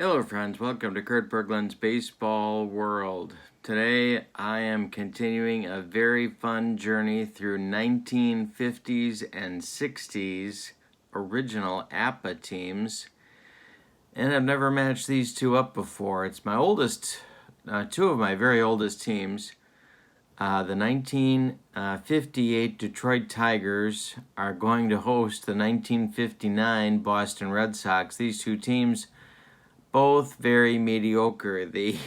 Hello friends, welcome to Kurt Berglund's Baseball World. Today I am continuing a very fun journey through 1950s and 60s original APBA teams. And I've never matched these two up before. It's my oldest, two of my very oldest teams. The 1958 Detroit Tigers are going to host the 1959 Boston Red Sox. These two teams both very mediocre. The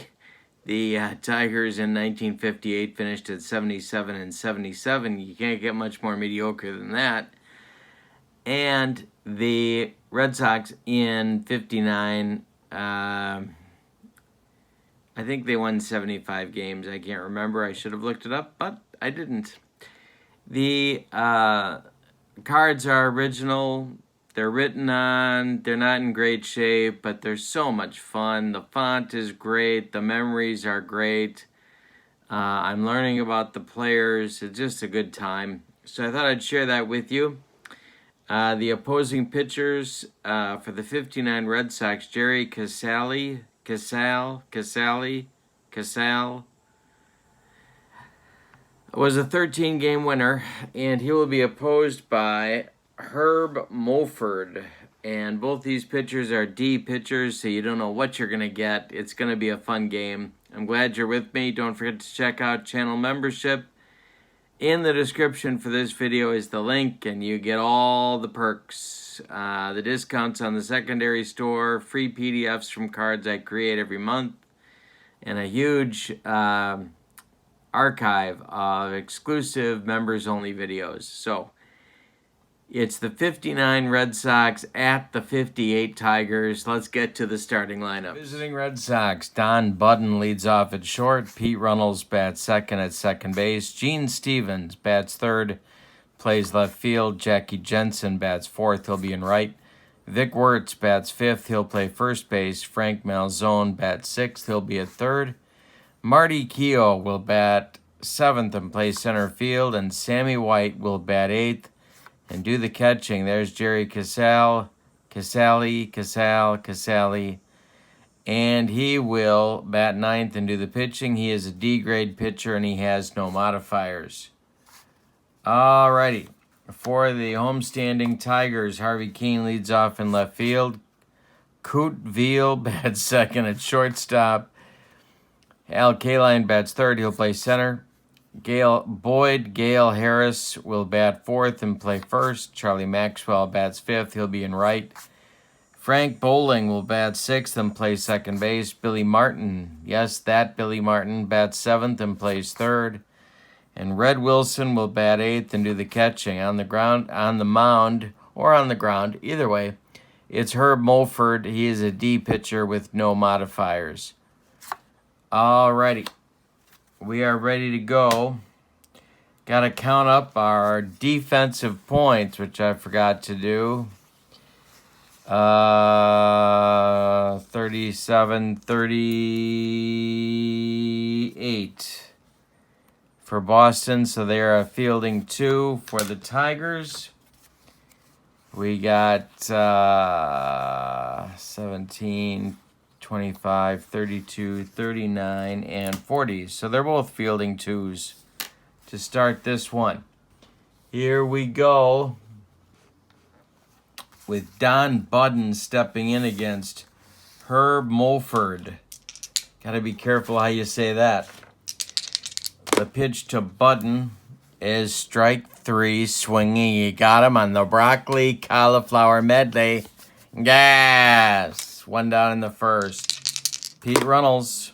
Tigers in 1958 finished at 77 and 77. You can't get much more mediocre than that. And the Red Sox in 59, I think they won 75 games. I can't remember. I should have looked it up, but I didn't. The cards are original. They're written on, they're not in great shape, but they're so much fun. The font is great. The memories are great. I'm learning about the players. It's just a good time. So I thought I'd share that with you. The opposing pitchers for the 59 Red Sox, Jerry Casale, was a 13-game winner, and he will be opposed by Herb Moford. And both these pitchers are D pitchers, so you don't know what you're going to get. It's going to be a fun game. I'm glad you're with me. Don't forget to check out channel membership. In the description for this video is the link, and you get all the perks. The discounts on the secondary store, free PDFs from cards I create every month, and a huge archive of exclusive members-only videos. So it's the 59 Red Sox at the 58 Tigers. Let's get to the starting lineup. Visiting Red Sox, Don Budden leads off at short. Pete Runnels bats second at second base. Gene Stevens bats third, plays left field. Jackie Jensen bats fourth. He'll be in right. Vic Wertz bats fifth. He'll play first base. Frank Malzone bats sixth. He'll be at third. Marty Keough will bat seventh and play center field. And Sammy White will bat eighth and do the catching. There's Jerry Casale, and he will bat ninth and do the pitching. He is a D-grade pitcher, and he has no modifiers. Alrighty. For the homestanding Tigers, Harvey Keene leads off in left field. Coot Veal bats second at shortstop. Al Kaline bats third. He'll play center. Gale Harris will bat fourth and play first. Charlie Maxwell bats fifth. He'll be in right. Frank Bowling will bat sixth and play second base. Billy Martin, yes, that Billy Martin, bats seventh and plays third. And Red Wilson will bat eighth and do the catching. On the ground, on the mound, or on the ground, either way, it's Herb Moford. He is a D pitcher with no modifiers. Alrighty. We are ready to go. Got to count up our defensive points, which I forgot to do. 37, 38 for Boston. So they are fielding 2 for the Tigers. We got 17, 25, 32, 39, and 40. So they're both fielding 2s to start this one. Here we go with Don Budden stepping in against Herb Moford. Got to be careful how you say that. The pitch to Budden is strike 3, swinging. You got him on the broccoli cauliflower medley. Gas. 1 down in the first. Pete Runnels.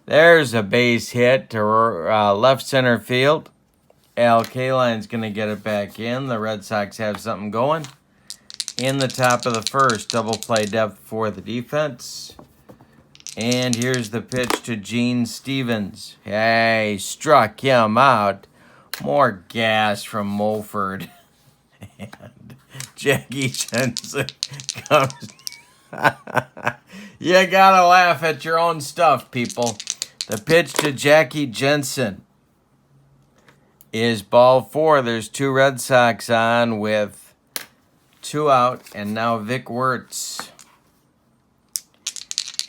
There's a base hit to left center field. Al Kaline's going to get it back in. The Red Sox have something going. In the top of the first, double play depth for the defense. And here's the pitch to Gene Stevens. Hey, struck him out. More gas from Moford. And Jackie Jensen comes. You gotta laugh at your own stuff, people. The pitch to Jackie Jensen is ball 4. There's 2 Red Sox on with 2 out, and now Vic Wertz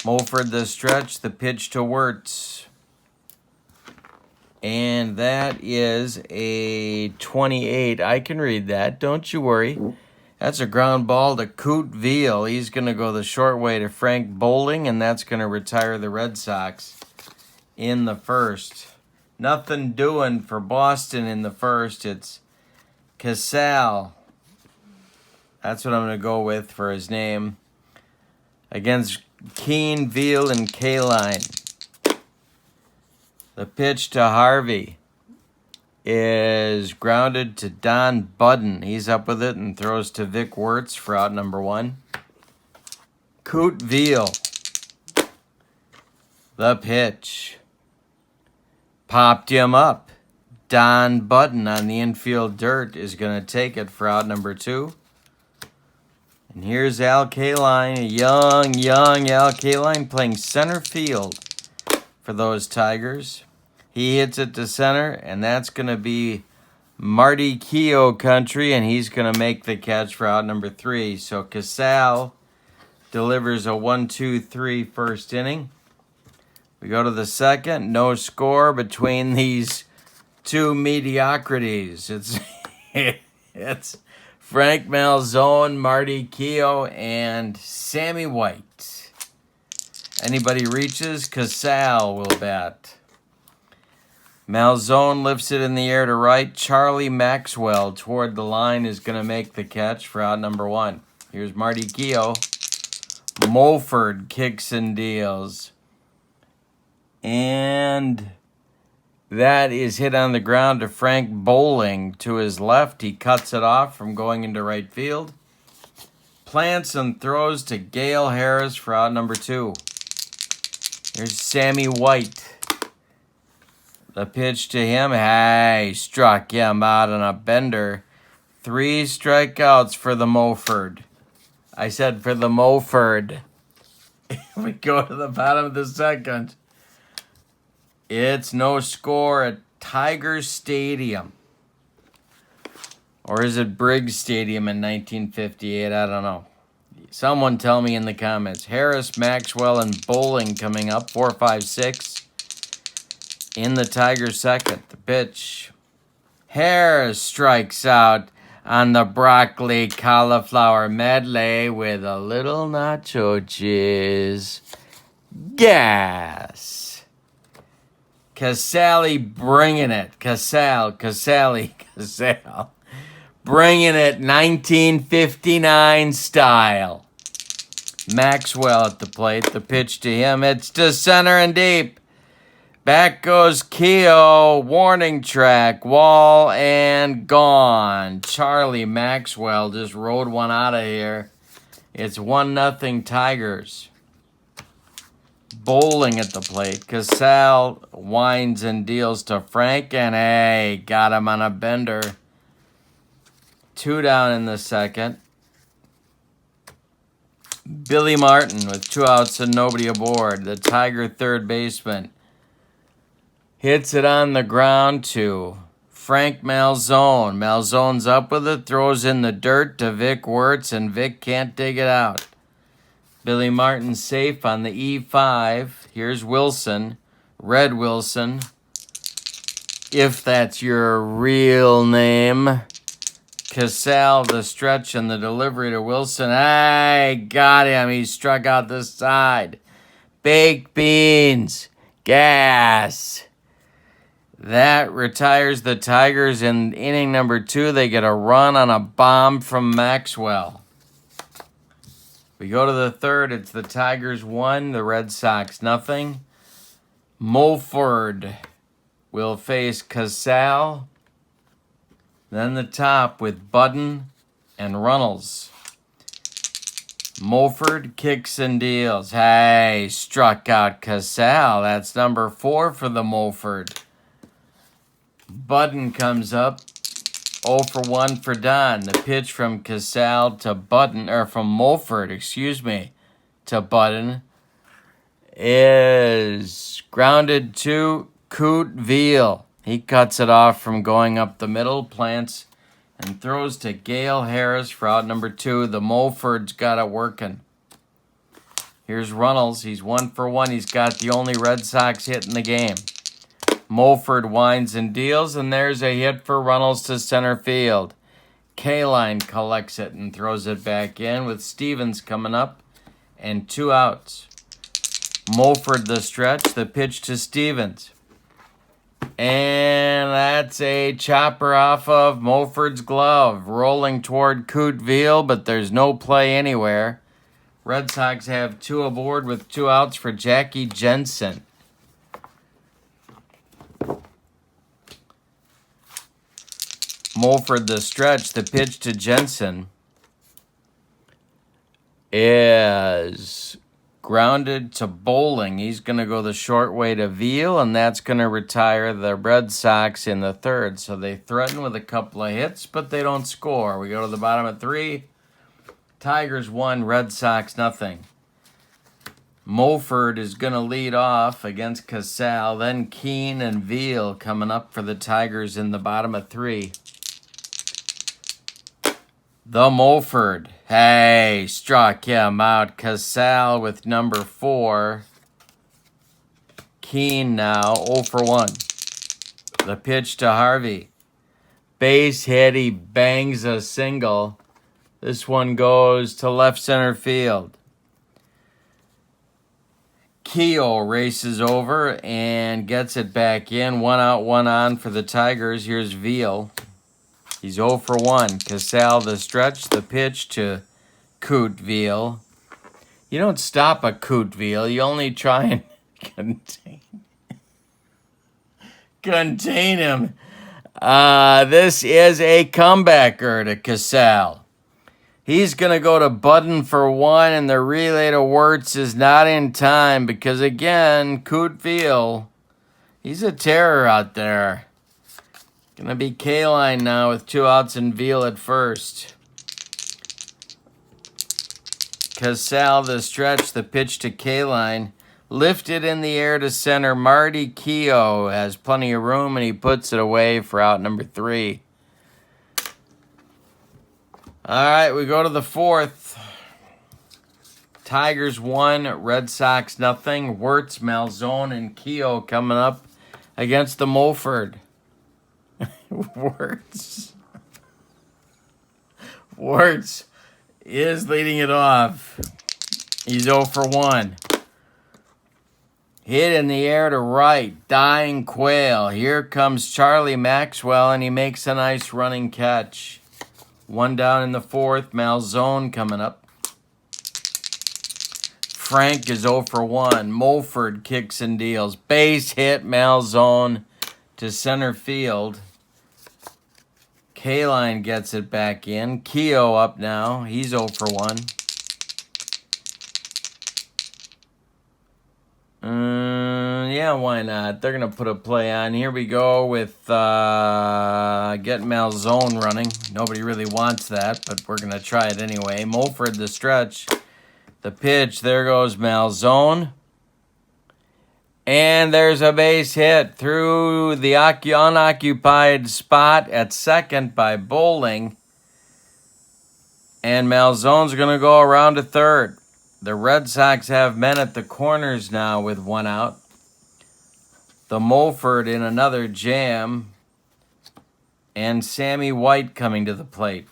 Moford the stretch, the pitch to Wirtz. And that is a 28. I can read that. Don't you worry. That's a ground ball to Coot Veal. He's going to go the short way to Frank Bowling, and that's going to retire the Red Sox in the first. Nothing doing for Boston in the first. It's Casale. That's what I'm going to go with for his name. Against Keene, Veal, and Kaline. The pitch to Harvey is grounded to Don Budden. He's up with it and throws to Vic Wirtz for out number 1. Coot Veal. The pitch. Popped him up. Don Budden on the infield dirt is going to take it for out number 2. And here's Al Kaline, a young Al Kaline playing center field for those Tigers. He hits it to center, and that's going to be Marty Keogh country, and he's going to make the catch for out number 3. So Casale delivers a 1-2-3 first inning. We go to the second. No score between these two mediocrities. It's Frank Malzone, Marty Keogh, and Sammy White. Anybody reaches, Casale will bat. Malzone lifts it in the air to right. Charlie Maxwell toward the line is going to make the catch for out number 1. Here's Marty Keogh. Moford kicks and deals. And that is hit on the ground to Frank Bowling to his left. He cuts it off from going into right field. Plants and throws to Gale Harris for out number 2. Here's Sammy White. The pitch to him. Hey, struck him out on a bender. 3 strikeouts for the Moford. I said for the Moford. We go to the bottom of the second. It's no score at Tiger Stadium. Or is it Briggs Stadium in 1958? I don't know. Someone tell me in the comments. Harris, Maxwell, and Bowling coming up. 4, 5, 6. In the Tigers' second. The pitch. Harris strikes out on the broccoli cauliflower medley with a little nacho cheese. Gas. Casale bringing it. Casale. Bringing it 1959 style. Maxwell at the plate. The pitch to him. It's to center and deep. Back goes Keogh. Warning track. Wall and gone. Charlie Maxwell just rode one out of here. It's 1-0 Tigers. Bowling at the plate. Casale winds and deals to Frank, and hey, got him on a bender. 2 down in the second. Billy Martin with 2 outs and nobody aboard. The Tiger third baseman hits it on the ground to Frank Malzone. Malzone's up with it, throws in the dirt to Vic Wirtz, and Vic can't dig it out. Billy Martin safe on the E5. Here's Wilson, Red Wilson, if that's your real name. Casale, the stretch and the delivery to Wilson. Hey, got him. He struck out the side. Baked beans. Gas. That retires the Tigers in inning number 2. They get a run on a bomb from Maxwell. We go to the third. It's the Tigers 1, the Red Sox nothing. Moford will face Casale. Then the top with Budden and Runnels. Moford kicks and deals. Hey, struck out Casale. That's number 4 for the Moford. Budden comes up. 0 for 1 for Don. The pitch from Casale to Budden, or from Moford, to Budden is grounded to Coot Veal. He cuts it off from going up the middle, plants, and throws to Gale Harris for out number 2. The Moford's got it working. Here's Runnels. He's 1 for 1. He's got the only Red Sox hit in the game. Moford winds and deals, and there's a hit for Runnels to center field. Casale collects it and throws it back in with Stevens coming up and 2 outs. Moford the stretch, the pitch to Stevens. And that's a chopper off of Moford's glove, rolling toward Cootville, but there's no play anywhere. Red Sox have 2 aboard with 2 outs for Jackie Jensen. Moford the stretch, the pitch to Jensen is grounded to Bowling. He's going to go the short way to Veal, and that's going to retire the Red Sox in the 3rd. So they threaten with a couple of hits, but they don't score. We go to the bottom of 3. Tigers 1, Red Sox nothing. Moford is going to lead off against Casale, then Keene and Veal coming up for the Tigers in the bottom of 3. The Moford, hey, struck him out. Casale with number 4. Keene now 0 for 1. The pitch to Harvey. Base hit, he bangs a single. This one goes to left center field. Keogh races over and gets it back in. 1 out, 1 on for the Tigers. Here's Veal. He's 0 for 1. Casale the stretch, the pitch to Cootville. You don't stop a Cootville. You only try and contain him. This is a comebacker to Casale. He's going to go to Budden for 1, and the relay to Wirtz is not in time because, again, Cootville, he's a terror out there. Gonna be K-line now with 2 outs and Veal at first. Casale the stretch, the pitch to K-line. Lifted in the air to center. Marty Keogh has plenty of room, and he puts it away for out number 3. All right, we go to the 4th. Tigers 1, Red Sox nothing. Wirtz, Malzone, and Keogh coming up against the Moford. Wirtz is leading it off. He's 0 for 1. Hit in the air to right. Dying Quail. Here comes Charlie Maxwell, and he makes a nice running catch. 1 down in the 4th. Malzone coming up. Frank is 0 for 1. Moford kicks and deals. Base hit, Malzone to center field. K-line gets it back in. Keogh up now. He's 0 for 1. Yeah, why not? They're going to put a play on. Here we go with get Malzone running. Nobody really wants that, but we're going to try it anyway. Moford the stretch. The pitch. There goes Malzone. And there's a base hit through the unoccupied spot at second by Bowling. And Malzone's going to go around to third. The Red Sox have men at the corners now with 1 out. The Moford in another jam. And Sammy White coming to the plate.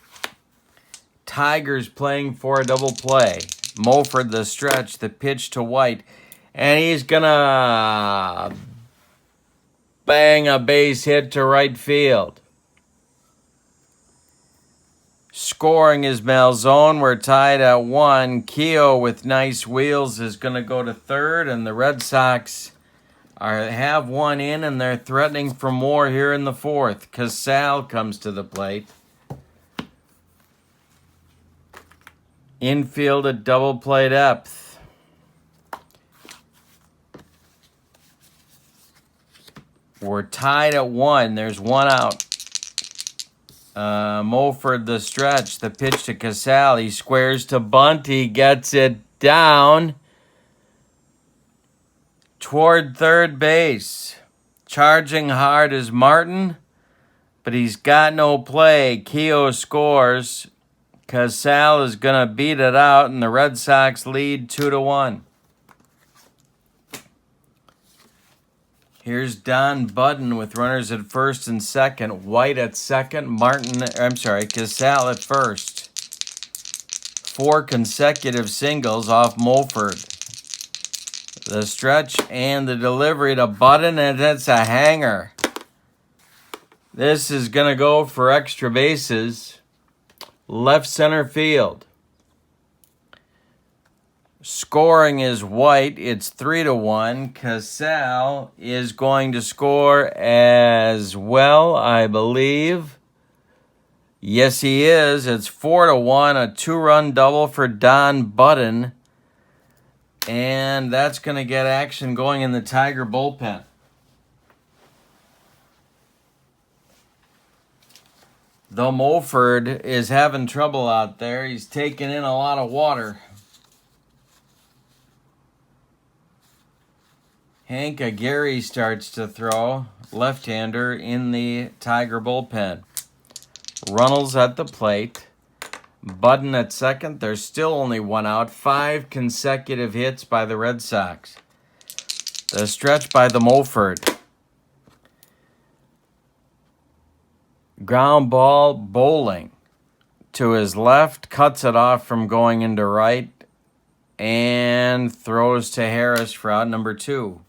Tigers playing for a double play. Moford the stretch, the pitch to White. And he's going to bang a base hit to right field. Scoring is Malzone. We're tied at 1. Keogh with nice wheels is going to go to third. And the Red Sox have 1 in, and they're threatening for more here in the 4th. Casale comes to the plate. Infield at double play depth. We're tied at 1. There's 1 out. Moford the stretch. The pitch to Casale. He squares to bunt. He gets it down toward third base. Charging hard is Martin, but he's got no play. Keogh scores. Casale is going to beat it out, and the Red Sox lead 2-1. Here's Don Budden with runners at first and second. White at second. Casale at first. 4 consecutive singles off Moford. The stretch and the delivery to Budden, and it's a hanger. This is going to go for extra bases. Left center field. Scoring is White. It's 3-1. Casale is going to score as well, I believe. Yes, he is. It's 4-1. A 2-run double for Don Budden. And that's going to get action going in the Tiger bullpen. Though Moford is having trouble out there, he's taking in a lot of water. Hank Aguirre starts to throw, left-hander in the Tiger bullpen. Runnels at the plate. Budden at second. There's still only 1 out. 5 consecutive hits by the Red Sox. The stretch by the Moford. Ground ball bowling to his left. Cuts it off from going into right. And throws to Harris for out number 2.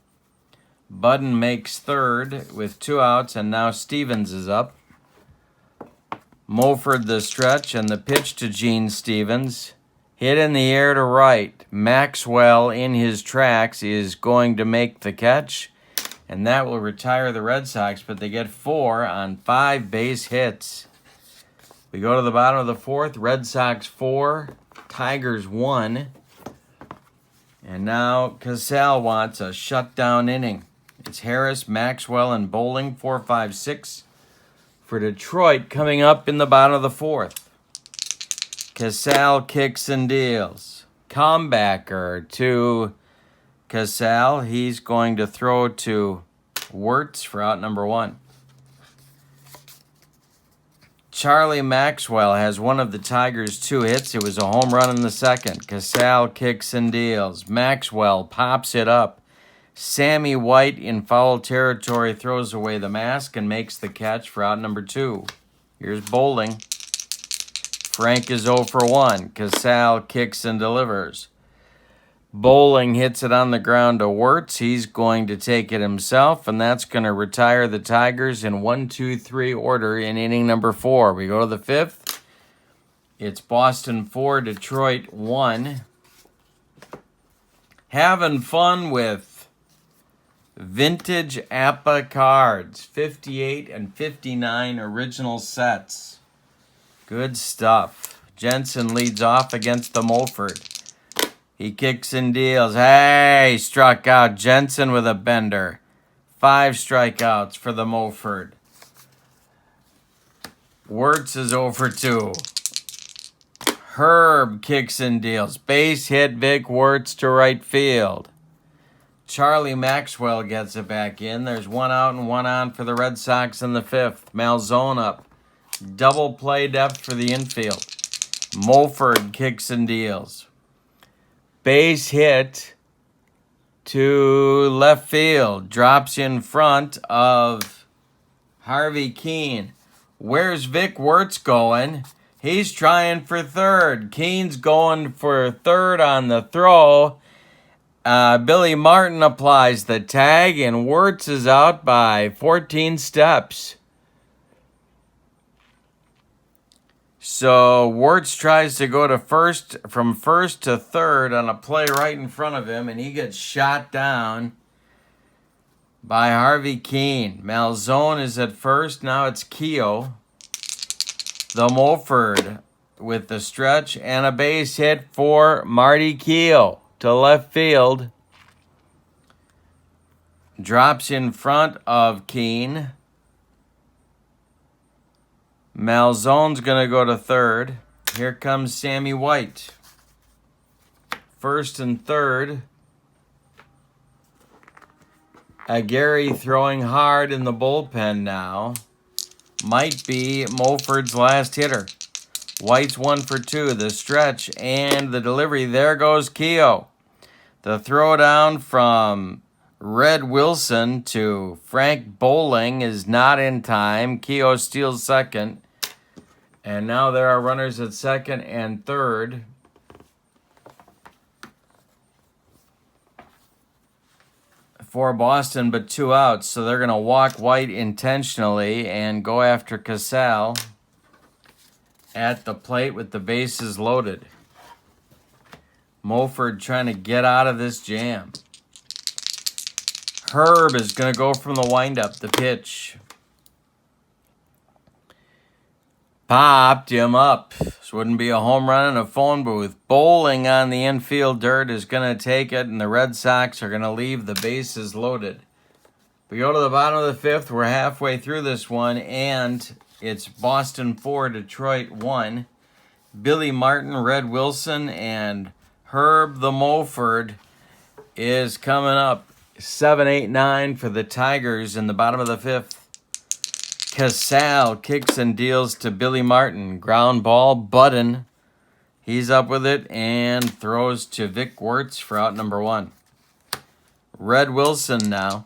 Budden makes third with 2 outs, and now Stevens is up. Moford the stretch and the pitch to Gene Stevens. Hit in the air to right. Maxwell in his tracks is going to make the catch, and that will retire the Red Sox, but they get 4 on 5 base hits. We go to the bottom of the 4th. Red Sox 4, Tigers 1. And now Casale wants a shutdown inning. It's Harris, Maxwell, and Bowling, 4, 5, 6 for Detroit coming up in the bottom of the 4th. Casale kicks and deals. Comebacker to Casale. He's going to throw to Wirtz for out number 1. Charlie Maxwell has one of the Tigers' 2 hits. It was a home run in the second. Casale kicks and deals. Maxwell pops it up. Sammy White in foul territory throws away the mask and makes the catch for out number 2. Here's Bowling. Frank is 0 for 1. Casale kicks and delivers. Bowling hits it on the ground to Wirtz. He's going to take it himself, and that's going to retire the Tigers in 1-2-3 order in inning number 4. We go to the 5th. It's Boston 4, Detroit 1. Having fun with vintage APBA cards, 58 and 59 original sets. Good stuff. Jensen leads off against the Moford. He kicks and deals. Hey, struck out Jensen with a bender. 5 strikeouts for the Moford. Wirtz is 0 for 2. Herb kicks and deals. Base hit Vic Wirtz to right field. Charlie Maxwell gets it back in. There's 1 out and 1 on for the Red Sox in the 5th. Malzone up. Double play depth for the infield. Moford kicks and deals. Base hit to left field. Drops in front of Harvey Keene. Where's Vic Wirtz going? He's trying for third. Keene's going for third on the throw. Billy Martin applies the tag, and Wirtz is out by 14 steps. So Wirtz tries to go to first, from first to third on a play right in front of him, and he gets shot down by Harvey Keene. Malzone is at first. Now it's Keogh. The Moford with the stretch and a base hit for Marty Keogh to left field. Drops in front of Keene. Malzone's going to go to third. Here comes Sammy White. First and third. Aguirre throwing hard in the bullpen now. Might be Moford's last hitter. White's 1 for 2. The stretch and the delivery. There goes Keogh. The throw down from Red Wilson to Frank Bowling is not in time. Keogh steals second. And now there are runners at second and third. For Boston, but 2 outs. So they're going to walk White intentionally and go after Casale at the plate with the bases loaded. Moford trying to get out of this jam. Herb is going to go from the windup, the pitch. Popped him up. This wouldn't be a home run in a phone booth. Bowling on the infield dirt is going to take it, and the Red Sox are going to leave the bases loaded. We go to the bottom of the fifth. We're halfway through this one, and it's Boston 4, Detroit 1. Billy Martin, Red Wilson, and Herb the Moford is coming up. 7, 8, 9 for the Tigers in the bottom of the fifth. Casale kicks and deals to Billy Martin. Ground ball, Budden. He's up with it and throws to Vic Wirtz for out number 1. Red Wilson now.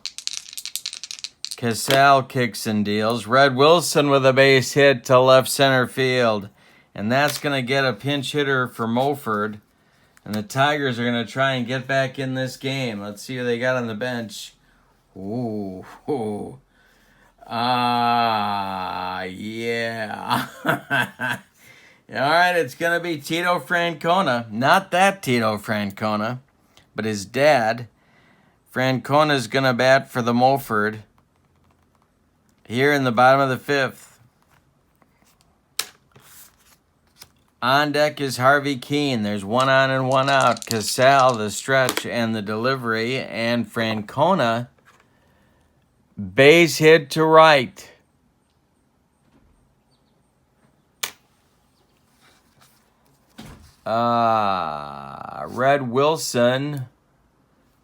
Casale kicks and deals. Red Wilson with a base hit to left center field. And that's going to get a pinch hitter for Moford. And the Tigers are going to try and get back in this game. Let's see who they got on the bench. Ooh. Yeah. All right, it's going to be Tito Francona. Not that Tito Francona, but his dad. Francona is going to bat for the Moford here in the bottom of the fifth. On deck is Harvey Keene. There's 1 on and 1 out. Casale, the stretch and the delivery. And Francona, base hit to right. Red Wilson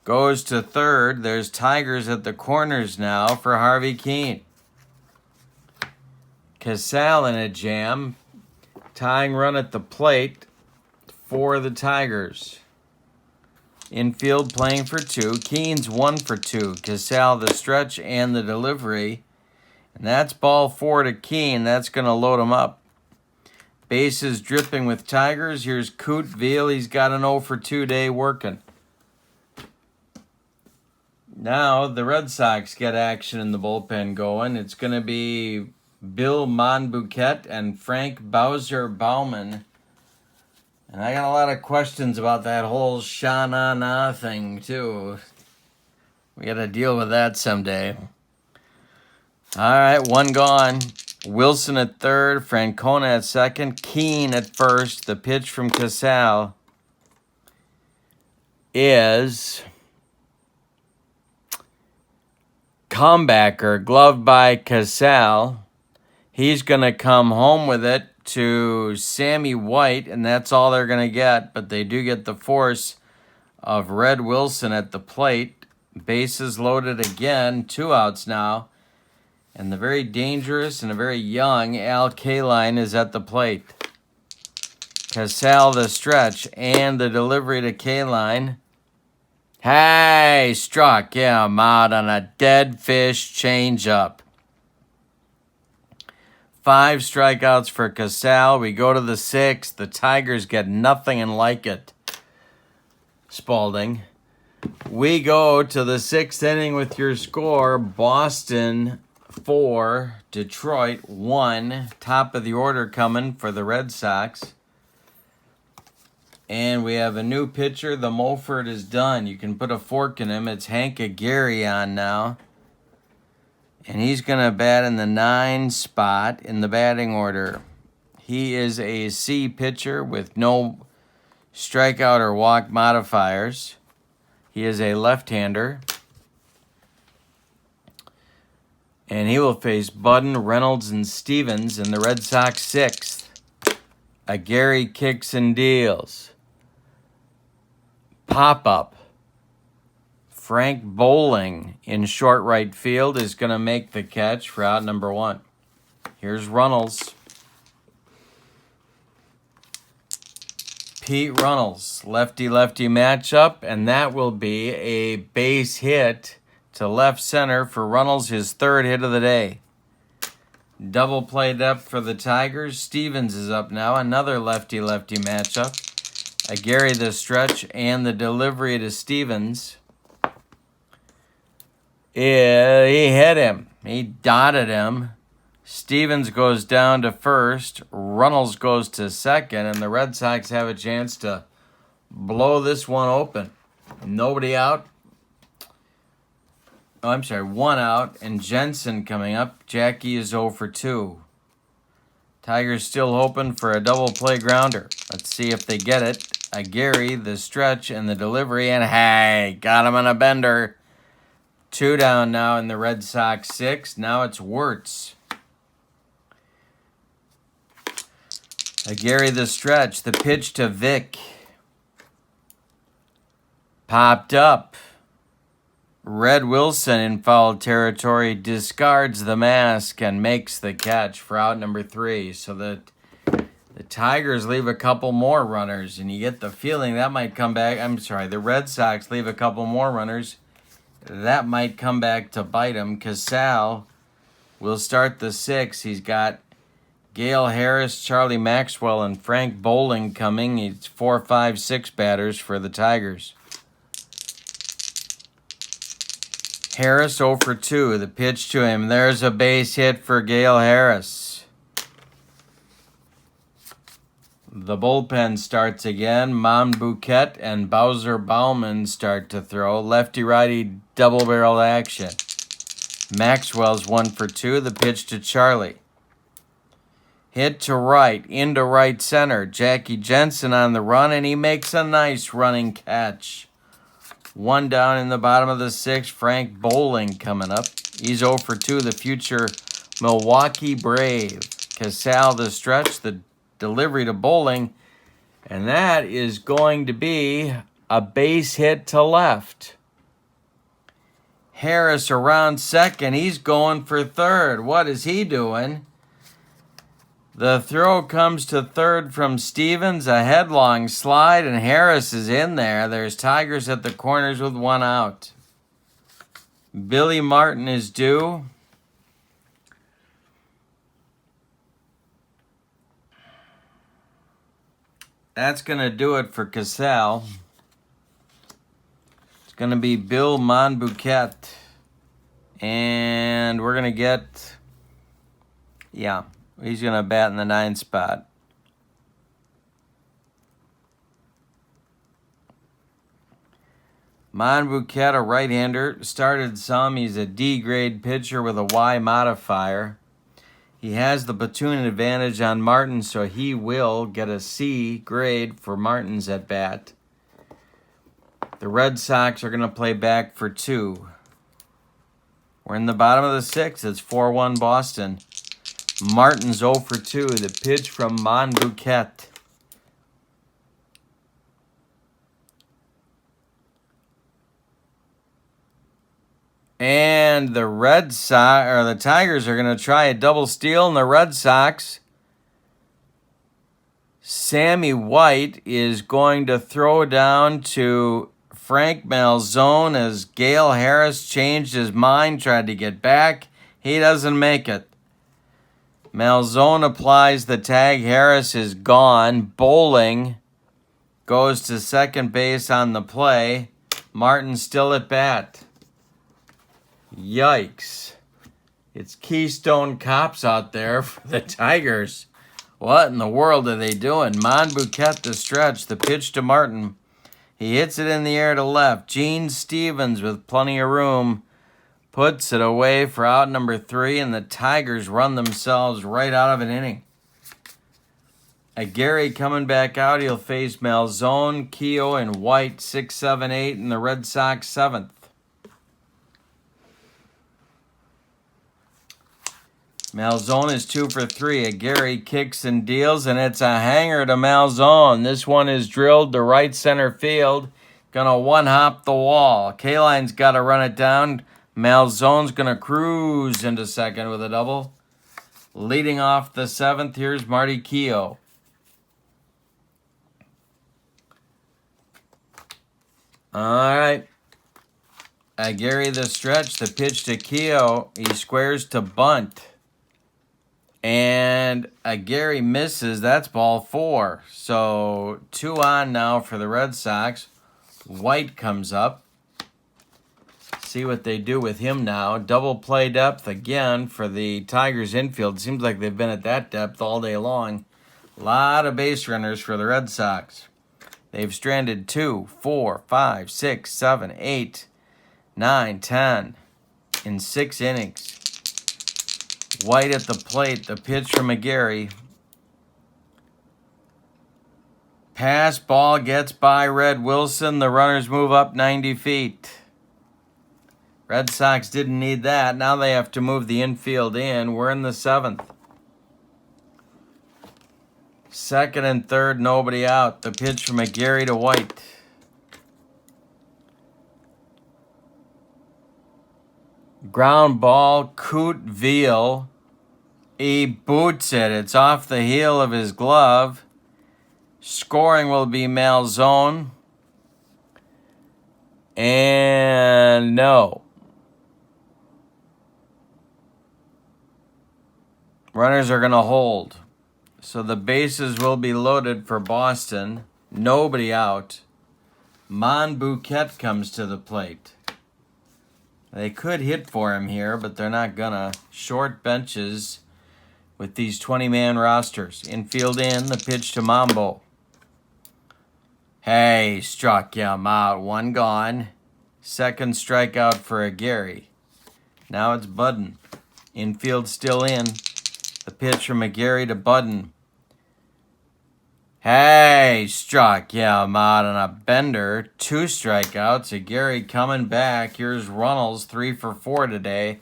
goes to third. There's Tigers at the corners now for Harvey Keene. Casale in a jam. Tying run at the plate for the Tigers. Infield playing for 2. Keene's 1 for 2. Casale the stretch and the delivery. And that's ball 4 to Keene. That's going to load him up. Bases dripping with Tigers. Here's Cootville. He's got an 0 for 2 day working. Now the Red Sox get action in the bullpen going. It's going to be Bill Monbouquet and Frank Bowser Bauman. And I got a lot of questions about that whole Sha-na-na thing, too. We got to deal with that someday. All right, 1 gone. Wilson at third, Francona at second, Keene at first. The pitch from Casale is comebacker, gloved by Casale. He's going to come home with it to Sammy White, and that's all they're going to get. But they do get the force of Red Wilson at the plate. Bases loaded again, 2 outs now. And the very dangerous and a very young Al Kaline is at the plate. Casale the stretch and the delivery to Kaline. Hey, struck him out on a dead fish changeup. 5 strikeouts for Casale. We go to the 6th. The Tigers get nothing and like it. Spalding. We go to the 6th inning with your score. Boston 4, Detroit 1. Top of the order coming for the Red Sox. And we have a new pitcher. The Moford is done. You can put a fork in him. It's Hank Aguirre on now. And he's going to bat in the 9 spot in the batting order. He is a C pitcher with no strikeout or walk modifiers. He is a left-hander. And he will face Budden, Reynolds, and Stevens in the Red Sox 6th. Aguirre kicks and deals. Pop-up. Frank Bowling in short right field is going to make the catch for out number 1. Here's Runnels. Pete Runnels, lefty-lefty matchup, and that will be a base hit to left center for Runnels, his third hit of the day. Double play depth for the Tigers. Stevens is up now. Another lefty-lefty matchup. Gary the stretch and the delivery to Stevens. Yeah, he hit him. He dotted him. Stevens goes down to first. Runnels goes to second. And the Red Sox have a chance to blow this one open. Nobody out. Oh, I'm sorry, 1 out, and Jensen coming up. Jackie is 0 for 2. Tigers still hoping for a double play grounder. Let's see if they get it. Gary, the stretch, and the delivery, and hey, got him on a bender. 2 down now in the Red Sox 6. Now it's Wirtz. Gary, the stretch, the pitch to Vick. Popped up. Red Wilson in foul territory discards the mask and makes the catch for out number 3. So the Tigers leave a couple more runners, and you get the feeling that might come back. I'm sorry, the Red Sox leave a couple more runners. That might come back to bite him. Casale will start the 6. He's got Gale Harris, Charlie Maxwell, and Frank Bowling coming. It's 4, 5, 6 batters for the Tigers. Harris 0 for 2. The pitch to him. There's a base hit for Gale Harris. The bullpen starts again. Monbouquet and Bowser Bauman start to throw. Lefty-righty double-barreled action. Maxwell's 1 for 2. The pitch to Charlie. Hit to right, into right center. Jackie Jensen on the run, and he makes a nice running catch. 1 down in the bottom of the 6th. Frank Bowling coming up. He's 0 for 2, the future Milwaukee Brave. Casale the stretch, the delivery to Bowling. And that is going to be a base hit to left. Harris around second. He's going for third. What is he doing? The throw comes to third from Stevens, a headlong slide, and Harris is in there. There's Tigers at the corners with 1 out. Billy Martin is due. That's going to do it for Casale. It's going to be Bill Monbouquet. And we're going to get, yeah. He's going to bat in the 9th spot. Monbouquet, a right-hander, started some. He's a D-grade pitcher with a Y modifier. He has the platoon advantage on Martin, so he will get a C grade for Martin's at bat. The Red Sox are going to play back for 2. We're in the bottom of the 6th. It's 4-1 Boston. Martin's 0 for 2. The pitch from Monbouquet. And the the Tigers are going to try a double steal, and the Red Sox, Sammy White is going to throw down to Frank Malzone as Gale Harris changed his mind, tried to get back. He doesn't make it. Malzone applies the tag. Harris is gone. Bowling goes to second base on the play. Martin still at bat. Yikes. It's Keystone Cops out there for the Tigers. What in the world are they doing? Monbouquet the stretch. The pitch to Martin. He hits it in the air to left. Gene Stevens with plenty of room puts it away for out number 3, and the Tigers run themselves right out of an inning. Gary coming back out. He'll face Malzone, Keogh, and White, 6, 7, 8, and the Red Sox 7th. Malzone is 2 for 3. Gary kicks and deals, and it's a hanger to Malzone. This one is drilled to right center field. Gonna one-hop the wall. Kaline's got to run it down. Malzone's going to cruise into second with a double. Leading off the 7th, here's Marty Keogh. All right. Gary the stretch, the pitch to Keogh. He squares to bunt. And Gary misses. That's ball 4. So 2 on now for the Red Sox. White comes up. See what they do with him now. Double play depth again for the Tigers infield. Seems like they've been at that depth all day long. A lot of base runners for the Red Sox. They've stranded 2, 4, 5, 6, 7, 8, 9, 10 in 6 innings. White at the plate. The pitch from McGarry. Pass ball gets by Red Wilson. The runners move up 90 feet. Red Sox didn't need that. Now they have to move the infield in. We're in the 7th. 2nd and 3rd, nobody out. The pitch from McGarry to White. Ground ball, Coot Veal. He boots it. It's off the heel of his glove. Scoring will be Malzone. And no. Runners are going to hold. So the bases will be loaded for Boston. Nobody out. Monbouquet comes to the plate. They could hit for him here, but they're not gonna. Short benches with these 20-man rosters. Infield in, the pitch to Mambo. Hey, struck him out. 1 gone. 2nd strikeout for Gary. Now it's Budden. Infield still in. The pitch from McGarry to Budden. Hey, struck him out on a bender. 2 strikeouts. Gary coming back. Here's Runnels, 3 for 4 today.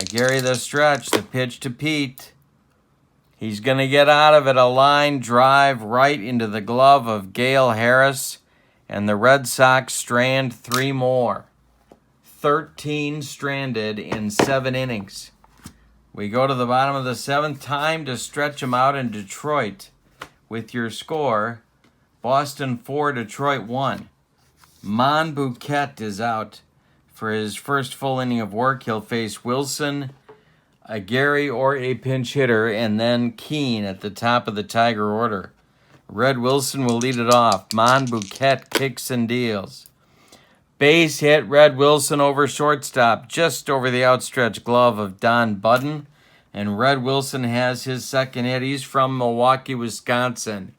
Gary the stretch. The pitch to Pete. He's going to get out of it. A line drive right into the glove of Gale Harris. And the Red Sox strand 3 more. 13 stranded in 7 innings. We go to the bottom of the 7th. Time to stretch them out in Detroit. With your score, Boston 4, Detroit 1. Monbouquet is out for his first full inning of work. He'll face Wilson, a Gary, or a pinch hitter, and then Keene at the top of the Tiger order. Red Wilson will lead it off. Monbouquet kicks and deals. Base hit, Red Wilson over shortstop, just over the outstretched glove of Don Budden. And Red Wilson has his 2nd hit. He's from Milwaukee, Wisconsin.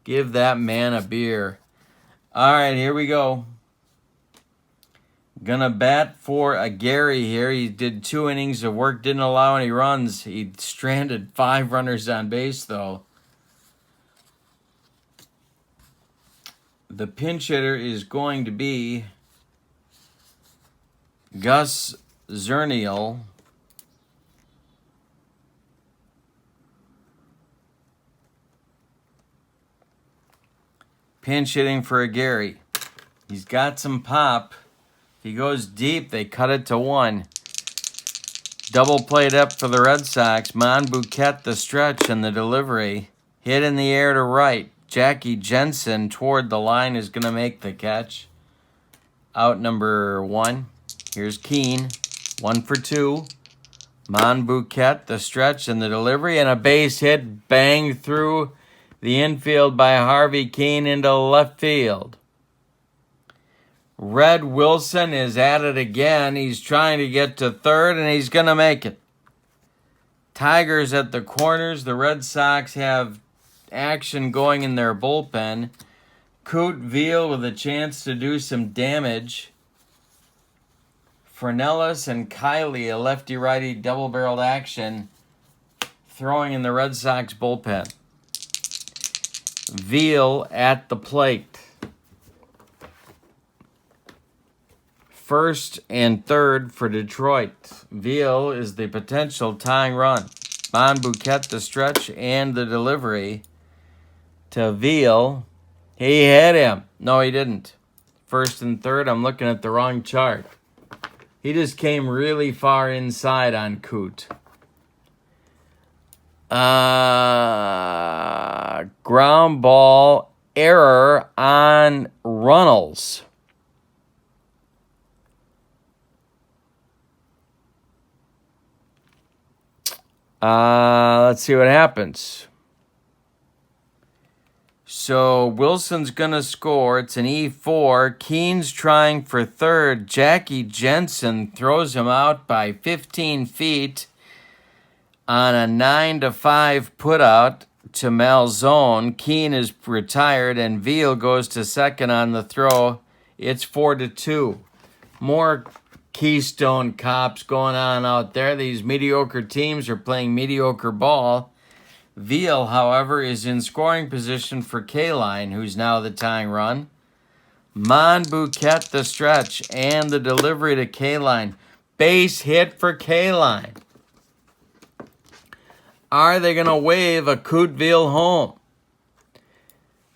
Give that man a beer. All right, here we go. Gonna bat for Gary here. He did 2 innings of work, didn't allow any runs. He stranded 5 runners on base, though. The pinch hitter is going to be Gus Zernial. Pinch hitting for Gary. He's got some pop. If he goes deep, they cut it to 1. Double played up for the Red Sox. Monbouquet the stretch and the delivery. Hit in the air to right. Jackie Jensen toward the line is going to make the catch. Out number 1. Here's Keene. 1 for 2. Monbouquet the stretch and the delivery. And a base hit banged through the infield by Harvey Keene into left field. Red Wilson is at it again. He's trying to get to 3rd, and he's going to make it. Tigers at the corners. The Red Sox have action going in their bullpen. Coot Veal with a chance to do some damage. Fernellis and Kiley, a lefty-righty double-barreled action, throwing in the Red Sox bullpen. Veal at the plate. 1st and 3rd for Detroit. Veal is the potential tying run. Monbouquet the stretch and the delivery to Veal. He hit him. No, he didn't. 1st and 3rd, I'm looking at the wrong chart. He just came really far inside on Coot. Ground ball error on Runnels. Let's see what happens. So Wilson's going to score. It's an E4. Keen's trying for third. Jackie Jensen throws him out by 15 feet on a 9-5 putout to Malzone. Keen is retired, and Veal goes to second on the throw. It's 4-2. More Keystone Cops going on out there. These mediocre teams are playing mediocre ball. Veal, however, is in scoring position for K-Line, who's now the tying run. Monbouquet the stretch and the delivery to K-Line. Base hit for K-Line. Are they going to wave a Couteville home?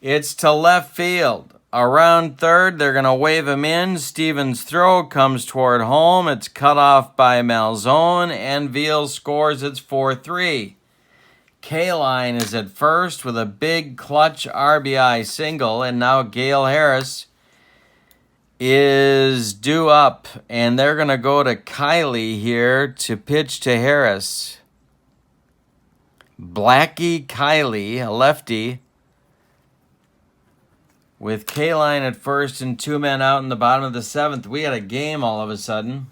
It's to left field. Around third, they're going to wave him in. Stevens' throw comes toward home. It's cut off by Malzone, and Veal scores. It's 4-3. K-Line is at first with a big clutch RBI single, and now Gale Harris is due up, and they're going to go to Kiley here to pitch to Harris. Blackie Kiley, a lefty, with K-Line at first and 2 men out in the bottom of the 7th. We had a game all of a sudden.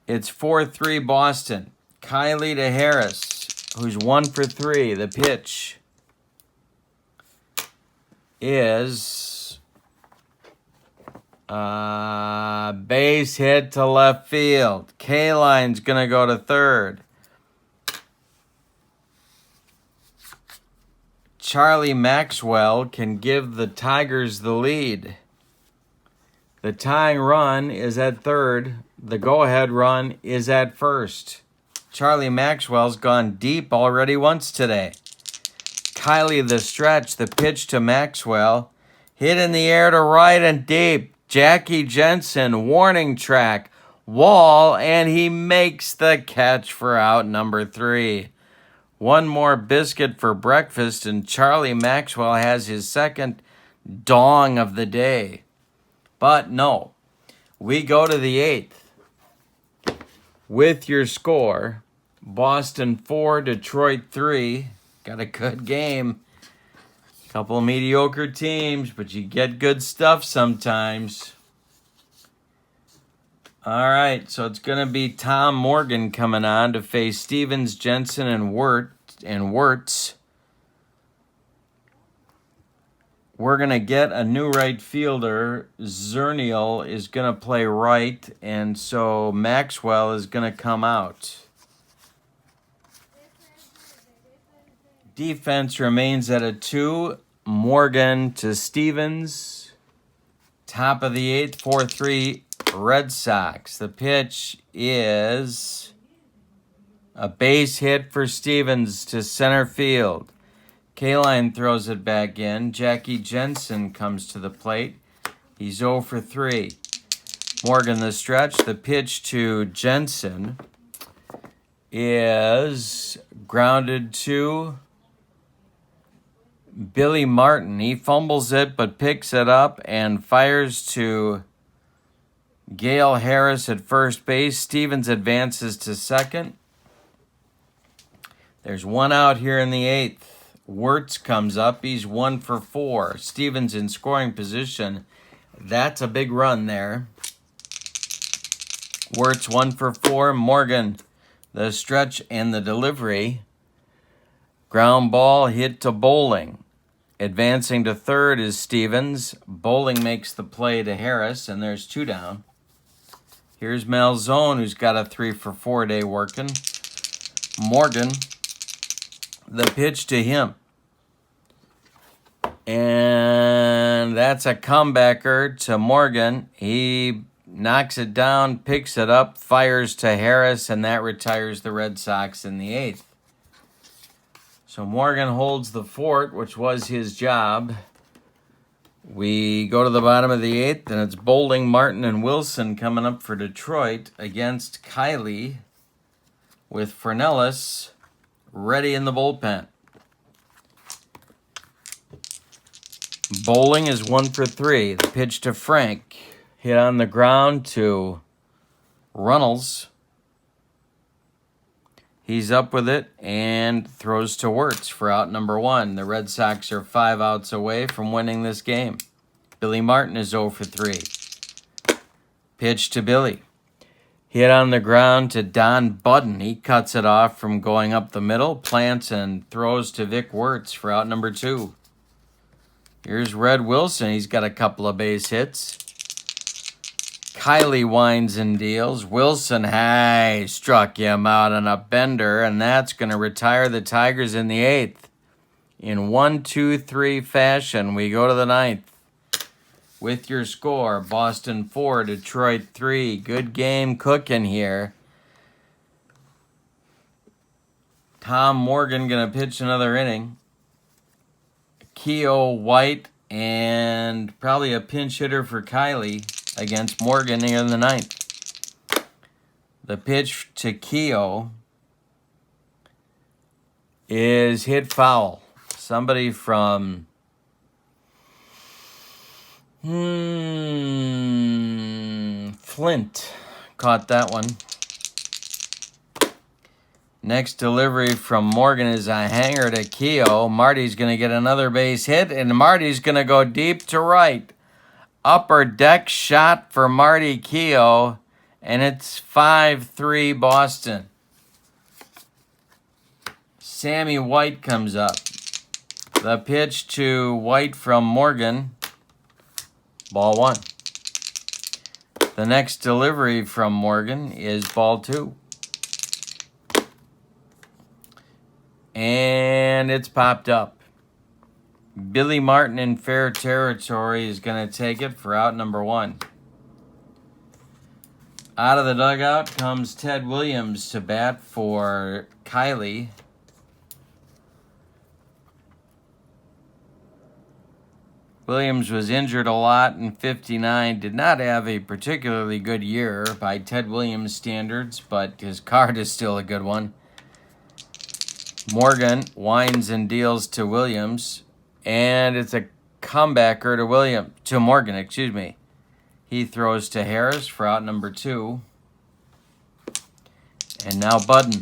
It's 4-3 Boston. Kiley to Harris, who's 1 for 3. The pitch is base hit to left field. K-Line's going to go to third. Charlie Maxwell can give the Tigers the lead. The tying run is at third. The go-ahead run is at first. Charlie Maxwell's gone deep already once today. Kiley the stretch, the pitch to Maxwell. Hit in the air to right and deep. Jackie Jensen, warning track, wall, and he makes the catch for out number 3. One more biscuit for breakfast, and Charlie Maxwell has his second dong of the day. But no, we go to the 8th. With your score, Boston 4, Detroit 3. Got a good game. Couple of mediocre teams, but you get good stuff sometimes. All right, so it's going to be Tom Morgan coming on to face Stevens, Jensen, and Wirtz. We're going to get a new right fielder. Zernial is going to play right, and so Maxwell is going to come out. Defense remains at a 2. Morgan to Stevens. Top of the 8th, 4-3 Red Sox. The pitch is a base hit for Stevens to center field. K-Line throws it back in. Jackie Jensen comes to the plate. He's 0 for 3. Morgan the stretch. The pitch to Jensen is grounded to Billy Martin. He fumbles it but picks it up and fires to Gale Harris at first base. Stevens advances to second. There's one out here in the 8th. Wirtz comes up. He's 1 for 4. Stevens in scoring position. That's a big run there. Wirtz 1 for 4. Morgan the stretch and the delivery. Ground ball hit to Bowling. Advancing to third is Stevens. Bowling makes the play to Harris, and there's 2 down. Here's Malzone, who's got a 3 for 4 day working. Morgan, the pitch to him. And that's a comebacker to Morgan. He knocks it down, picks it up, fires to Harris, and that retires the Red Sox in the 8th. So Morgan holds the fort, which was his job. We go to the bottom of the 8th, and it's Bowling, Martin, and Wilson coming up for Detroit against Kiley with Fernellis ready in the bullpen. Bowling is 1 for 3. The pitch to Frank. Hit on the ground to Runnels. He's up with it and throws to Wirtz for out number 1. The Red Sox are 5 outs away from winning this game. Billy Martin is 0 for 3. Pitch to Billy. Hit on the ground to Don Budden. He cuts it off from going up the middle, plants and throws to Vic Wirtz for out number 2. Here's Red Wilson. He's got a couple of base hits. Kiley winds and deals. Wilson, hey, struck him out on a bender, and that's going to retire the Tigers in the 8th. In 1-2-3 fashion, we go to the 9th. With your score, Boston 4, Detroit 3. Good game cooking here. Tom Morgan going to pitch another inning. Keogh, White, and probably a pinch hitter for Kiley against Morgan here in the 9th. The pitch to Keogh is hit foul. Somebody from Flint caught that one. Next delivery from Morgan is a hanger to Keogh. Marty's going to get another base hit, and Marty's going to go deep to right. Upper deck shot for Marty Keogh, and it's 5-3 Boston. Sammy White comes up. The pitch to White from Morgan. Ball 1. The next delivery from Morgan is ball 2. And it's popped up. Billy Martin in fair territory is going to take it for out number 1. Out of the dugout comes Ted Williams to bat for Kiley. Williams was injured a lot in '59, did not have a particularly good year by Ted Williams standards, but his card is still a good one. Morgan winds and deals to Williams, and it's a comebacker to Morgan. He throws to Harris for out number 2. And now Budden.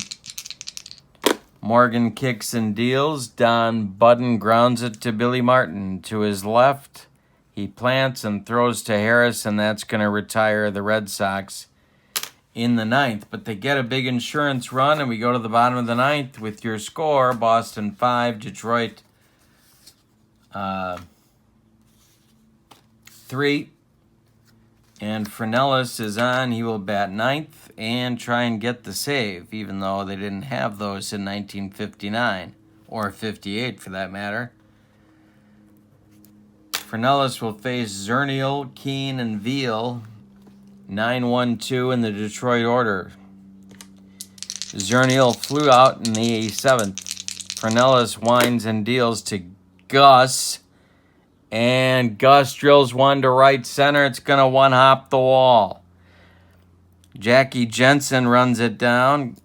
Morgan kicks and deals. Don Budden grounds it to Billy Martin. To his left, he plants and throws to Harris, and that's going to retire the Red Sox in the 9th. But they get a big insurance run, and we go to the bottom of the 9th with your score. Boston 5, Detroit 3. And Fernellis is on. He will bat 9th and try and get the save, even though they didn't have those in 1959, or 58 for that matter. Fernellis will face Zernial, Keene, and Veal. 9-1-2 in the Detroit order. Zernial flew out in the 7th. Fernellis winds and deals to Gus. And Gus drills one to right center. It's going to one-hop the wall. Jackie Jensen runs it down.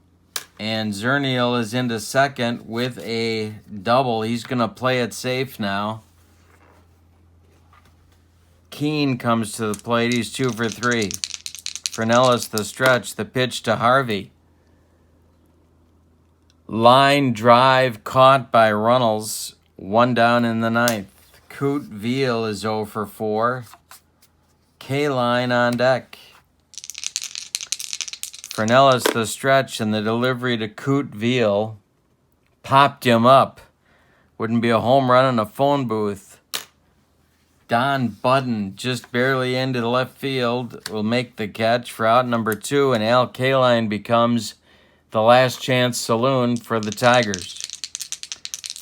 And Zernial is into second with a double. He's going to play it safe now. Keene comes to the plate. He's 2 for 3. Fernellis the stretch. The pitch to Harvey. Line drive caught by Runnels. 1 down in the 9th. Coot Veal is 0 for 4. K-line on deck. Fernellis the stretch, and the delivery to Coot Veal popped him up. Wouldn't be a home run in a phone booth. Don Budden just barely into the left field will make the catch for out number 2, and Al K-line becomes the last chance saloon for the Tigers.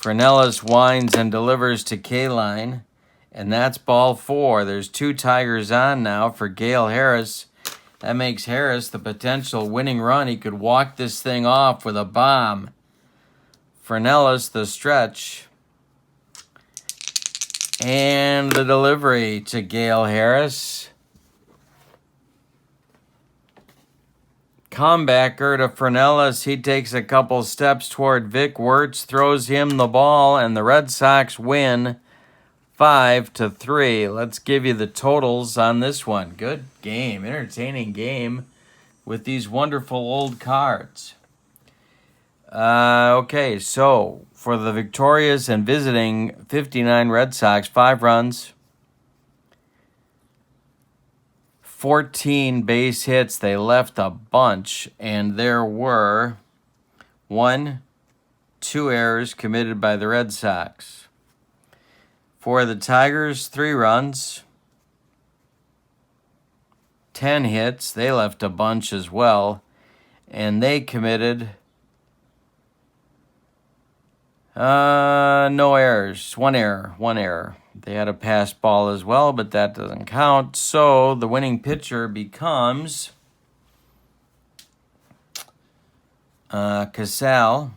Fernellis winds and delivers to K-line, and that's ball 4. There's 2 Tigers on now for Gale Harris. That makes Harris the potential winning run. He could walk this thing off with a bomb. Fernellis the stretch. And the delivery to Gale Harris. Comebacker to Fernellis. He takes a couple steps toward Vic Wirtz, throws him the ball, and the Red Sox win 5-3. Let's give you the totals on this one. Good game, entertaining game. with these wonderful old cards. Okay, so for the victorious and visiting 59 Red Sox, 5 runs, 14 base hits. They left a bunch, and there were 2 errors committed by the Red Sox. For the Tigers, 3 runs, 10 hits. They left a bunch as well, and they committed no errors. One error. They had a pass ball as well, but that doesn't count. So the winning pitcher becomes Casale,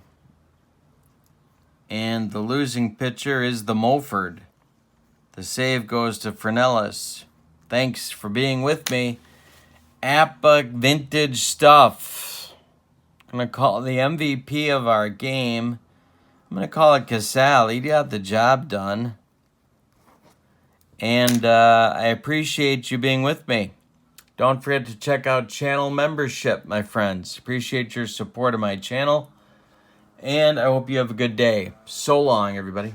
and the losing pitcher is the Moford. The save goes to Fernellis. Thanks for being with me. APBA vintage stuff. I'm going to call the MVP of our game. I'm going to call it Casale. He got the job done. And I appreciate you being with me. Don't forget to check out channel membership, my friends. Appreciate your support of my channel. And I hope you have a good day. So long, everybody.